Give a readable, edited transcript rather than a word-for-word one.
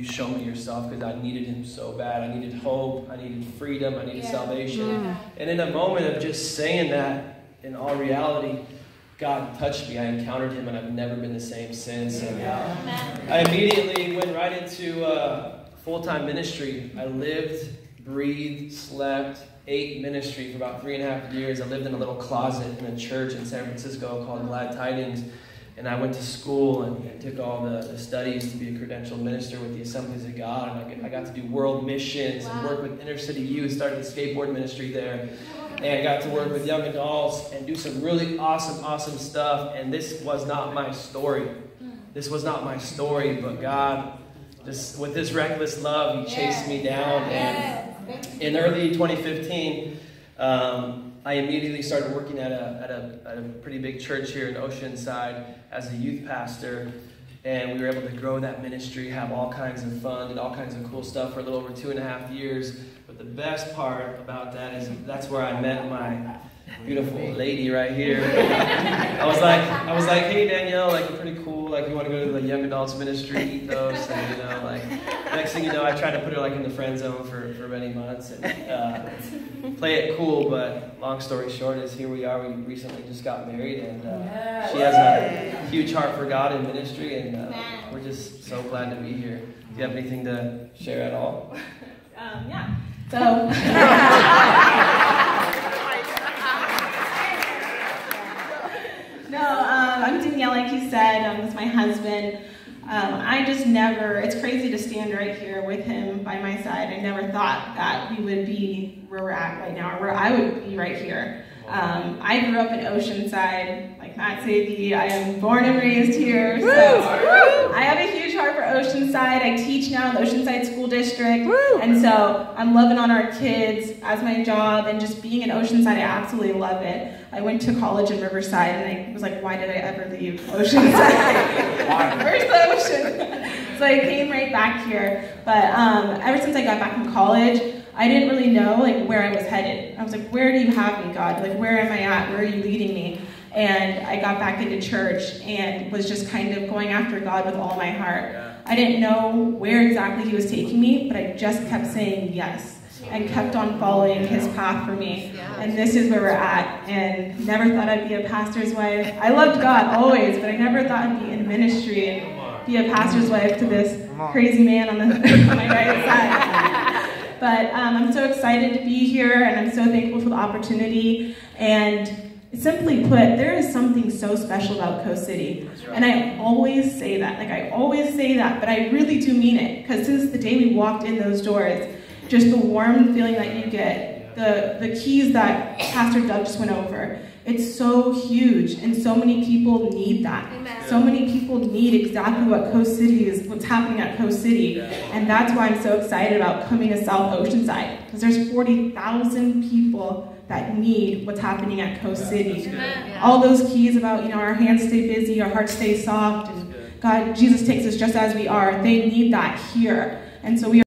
show me yourself, because I needed him so bad. I needed hope. I needed freedom. I needed salvation. Yeah. And in a moment of just saying that, in all reality, God touched me. I encountered him, and I've never been the same since. And I immediately went right into full-time ministry. I lived, breathed, slept, ate ministry for about 3.5 years. I lived in a little closet in a church in San Francisco called Glad Tidings. And I went to school and took all the studies to be a credentialed minister with the Assemblies of God. And I got to do world missions and work with inner city youth, started the skateboard ministry there. And I got to work with young adults and do some really awesome stuff. And this was not my story. This was not my story, but God, just with his reckless love, he chased me down. And in early 2015, I immediately started working at a pretty big church here in Oceanside as a youth pastor. And we were able to grow that ministry, have all kinds of fun, did all kinds of cool stuff for a little over 2.5 years. But the best part about that is that's where I met my beautiful lady right here. I was like, hey Danielle, like you're pretty cool, like you want to go to the young adults ministry ethos, and like next thing you know, I tried to put her like in the friend zone for many months and play it cool. But long story short is here we are. We recently just got married, and she has a huge heart for God and ministry, and we're just so glad to be here. Do you have anything to share at all? Yeah. So. I'm Danielle, like you said. This is my husband. I just never, it's crazy to stand right here with him by my side. I never thought that we would be where we're at right now, or where I would be right here. I grew up in Oceanside, like Matt said, I am born and raised here. So I have a huge heart for Oceanside. I teach now in the Oceanside School District. And so I'm loving on our kids as my job, and just being in Oceanside, I absolutely love it. I went to college in Riverside, and I was like, why did I ever leave Oceanside? Where's the ocean? So I came right back here. But ever since I got back from college, I didn't really know like where I was headed. I was like, where do you have me, God? Like, where am I at? Where are you leading me? And I got back into church and was just kind of going after God with all my heart. I didn't know where exactly he was taking me, but I just kept saying yes and kept on following his path for me. And this is where we're at. And never thought I'd be a pastor's wife. I loved God always, but I never thought I'd be in ministry and be a pastor's wife to this crazy man on my right side. But I'm so excited to be here, and I'm so thankful for the opportunity. And simply put, there is something so special about Coast City. And I always say that, but I really do mean it. Because since the day we walked in those doors, just the warm feeling that you get, the keys that Pastor Doug just went over, it's so huge, and so many people need that. Amen. So many people need exactly what Coast City is, what's happening at Coast City. And that's why I'm so excited about coming to South Oceanside, because there's 40,000 people that need what's happening at Coast City. All those keys about, our hands stay busy, our hearts stay soft, and God, Jesus takes us just as we are. They need that here. And so we